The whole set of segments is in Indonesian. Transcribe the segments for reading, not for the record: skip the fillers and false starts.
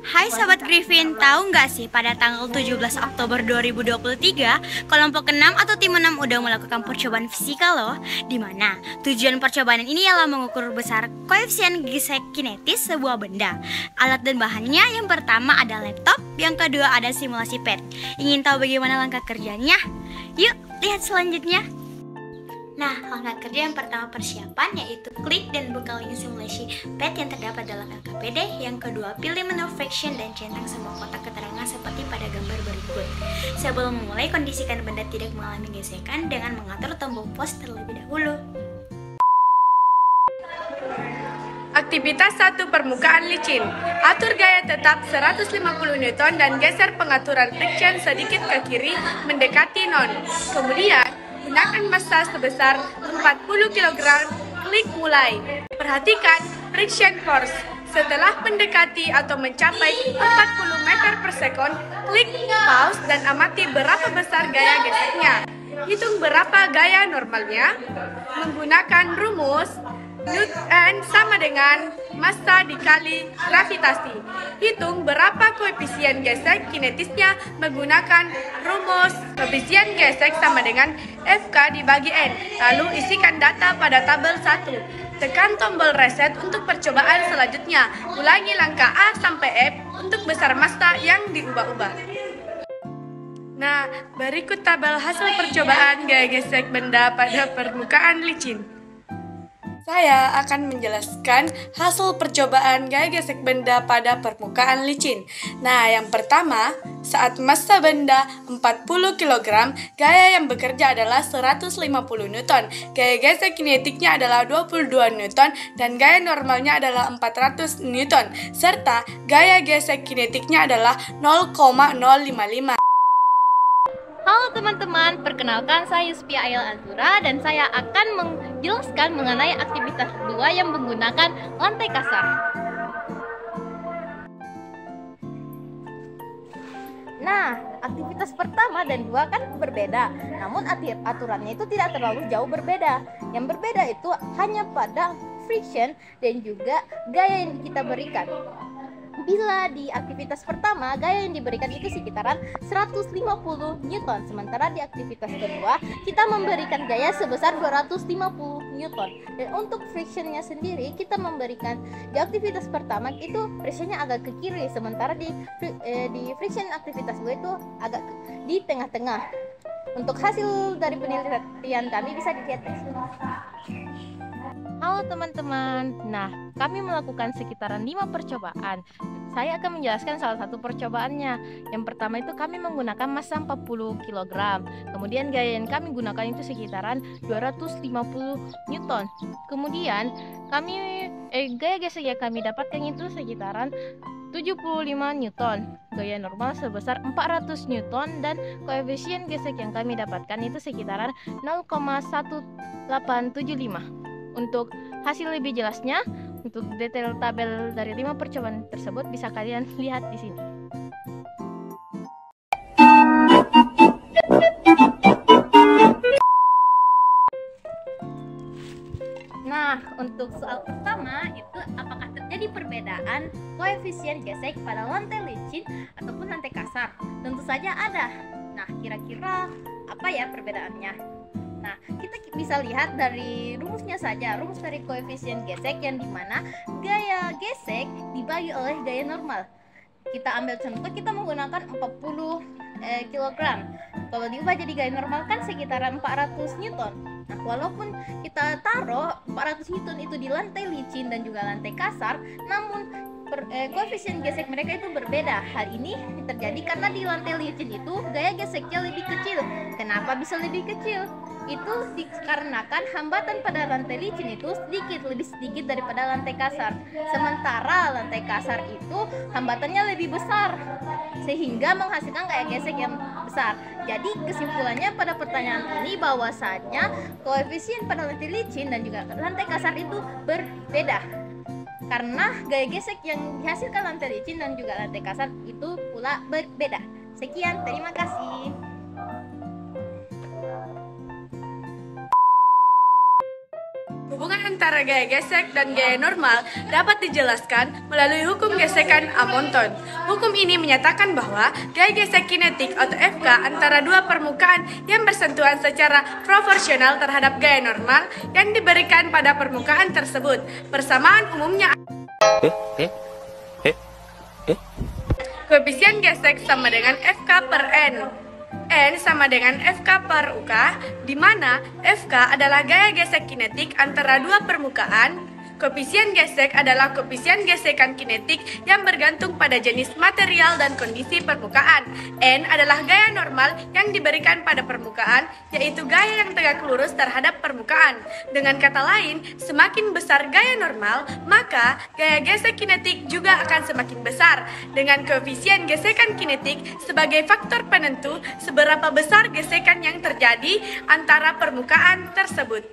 Hai Sobat Griffin, tahu nggak sih pada tanggal 17 Oktober 2023, kelompok 6 atau tim 6 udah melakukan percobaan fisika loh. Dimana tujuan percobaan ini ialah mengukur besar koefisien gesek kinetis sebuah benda. Alat dan bahannya yang pertama ada laptop, yang kedua ada simulasi PET. Ingin tahu bagaimana langkah kerjanya? Yuk lihat selanjutnya. Nah, langkah kerja yang pertama persiapan yaitu klik dan buka link simulasi PET yang terdapat dalam LKPD. Yang kedua, pilih menu fraction dan centang semua kotak keterangan seperti pada gambar berikut. Sebelum memulai, kondisikan benda tidak mengalami gesekan dengan mengatur tombol pause terlebih dahulu. Aktivitas 1 permukaan licin. Atur gaya tetap 150 Newton dan geser pengaturan friction sedikit ke kiri mendekati non. Kemudian, gunakan massa sebesar 40 kg. Klik mulai. Perhatikan friction force. Setelah mendekati atau mencapai 40 meter per sekon, klik pause dan amati berapa besar gaya geseknya. Hitung berapa gaya normalnya menggunakan rumus Newton sama dengan massa dikali gravitasi. Hitung berapa koefisien gesek kinetisnya menggunakan rumus koefisien gesek sama dengan FK dibagi N. Lalu isikan data pada tabel 1. Tekan tombol reset untuk percobaan selanjutnya. Ulangi langkah A sampai F untuk besar massa yang diubah-ubah. Nah, berikut tabel hasil percobaan gaya gesek benda pada permukaan licin. Saya akan menjelaskan hasil percobaan gaya gesek benda pada permukaan licin. Nah, yang pertama, saat massa benda 40 kg, gaya yang bekerja adalah 150 Newton. Gaya gesek kinetiknya adalah 22 Newton dan gaya normalnya adalah 400 Newton. Serta gaya gesek kinetiknya adalah 0,055. Halo teman-teman, perkenalkan saya Yuspia Ayel Azura dan saya akan menjelaskan mengenai aktivitas kedua yang menggunakan lantai kasar. Nah, aktivitas pertama dan dua kan berbeda, namun aturannya itu tidak terlalu jauh berbeda. Yang berbeda itu hanya pada friction dan juga gaya yang kita berikan. Bila di aktivitas pertama, gaya yang diberikan itu sekitaran 150 Newton. Sementara di aktivitas kedua, kita memberikan gaya sebesar 250 Newton. Dan untuk frictionnya sendiri, kita memberikan di aktivitas pertama itu frictionnya agak ke kiri. Sementara di friction aktivitas kedua itu agak di tengah-tengah. Untuk hasil dari penelitian kami bisa dilihat di sini. Halo teman-teman, nah kami melakukan sekitaran 5 percobaan. Saya akan menjelaskan salah satu percobaannya. Yang pertama itu kami menggunakan massa 40 kg. Kemudian gaya yang kami gunakan itu sekitaran 250 Newton. Kemudian gaya gesek yang kami dapatkan itu sekitaran 75 Newton. Gaya normal sebesar 400 Newton dan koefisien gesek yang kami dapatkan itu sekitaran 0,1875. Untuk hasil lebih jelasnya, untuk detail tabel dari 5 percobaan tersebut bisa kalian lihat di sini. Nah, untuk soal pertama itu apakah terjadi perbedaan koefisien gesek pada lantai licin ataupun lantai kasar? Tentu saja ada. Nah, kira-kira apa ya perbedaannya? Nah, kita bisa lihat dari rumusnya saja, rumus dari koefisien gesek yang dimana gaya gesek dibagi oleh gaya normal. Kita ambil contoh, kita menggunakan 40 kg. Kalau diubah jadi gaya normal kan sekitaran 400 Newton. Nah, walaupun kita taruh 400 Newton itu di lantai licin dan juga lantai kasar, namun koefisien gesek mereka itu berbeda. Hal ini terjadi karena di lantai licin itu gaya geseknya lebih kecil. Kenapa bisa lebih kecil? Itu dikarenakan hambatan pada lantai licin itu lebih sedikit daripada lantai kasar. Sementara lantai kasar itu hambatannya lebih besar sehingga menghasilkan gaya gesek yang besar. Jadi kesimpulannya pada pertanyaan ini bahwasanya koefisien pada lantai licin dan juga lantai kasar itu berbeda. Karena gaya gesek yang dihasilkan lantai licin dan juga lantai kasar itu pula berbeda. Sekian, terima kasih. Hubungan antara gaya gesek dan gaya normal dapat dijelaskan melalui hukum gesekan Amonton. Hukum ini menyatakan bahwa gaya gesek kinetik atau FK antara dua permukaan yang bersentuhan secara proporsional terhadap gaya normal yang diberikan pada permukaan tersebut. Persamaan umumnya koefisien gesek sama dengan FK per N. N sama dengan FK per UK, di mana FK adalah gaya gesek kinetik antara dua permukaan. Koefisien gesek adalah koefisien gesekan kinetik yang bergantung pada jenis material dan kondisi permukaan. N adalah gaya normal yang diberikan pada permukaan, yaitu gaya yang tegak lurus terhadap permukaan. Dengan kata lain, semakin besar gaya normal, maka gaya gesek kinetik juga akan semakin besar. Dengan koefisien gesekan kinetik sebagai faktor penentu seberapa besar gesekan yang terjadi antara permukaan tersebut.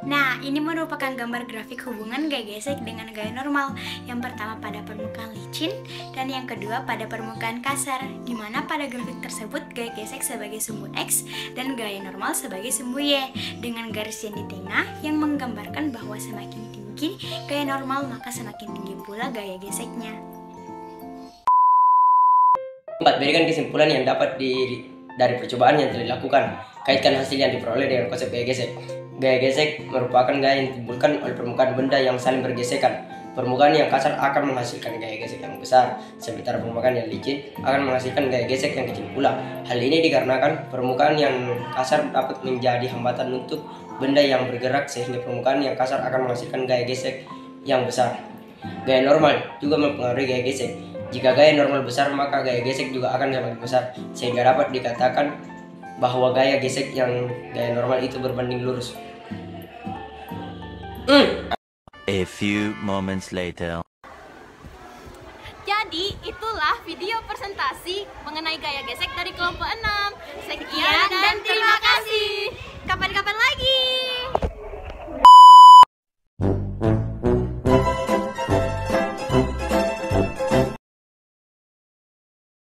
Nah, ini merupakan gambar grafik hubungan gaya gesek dengan gaya normal. Yang pertama pada permukaan licin dan yang kedua pada permukaan kasar, di mana pada grafik tersebut gaya gesek sebagai sumbu X dan gaya normal sebagai sumbu Y, dengan garis yang di tengah yang menggambarkan bahwa semakin tinggi gaya normal maka semakin tinggi pula gaya geseknya. 4. Berikan kesimpulan yang dapat dari percobaan yang telah dilakukan. Kaitkan hasil yang diperoleh dengan konsep gaya gesek. Gaya gesek merupakan gaya yang ditimbulkan oleh permukaan benda yang saling bergesekan. Permukaan yang kasar akan menghasilkan gaya gesek yang besar, sementara permukaan yang licin akan menghasilkan gaya gesek yang kecil pula. Hal ini dikarenakan permukaan yang kasar dapat menjadi hambatan untuk benda yang bergerak, sehingga permukaan yang kasar akan menghasilkan gaya gesek yang besar. Gaya normal juga mempengaruhi gaya gesek. Jika gaya normal besar, maka gaya gesek juga akan semakin besar, sehingga dapat dikatakan bahwa gaya gesek yang gaya normal itu berbanding lurus. A few moments later. Jadi itulah video presentasi mengenai gaya gesek dari kelompok 6. Sekian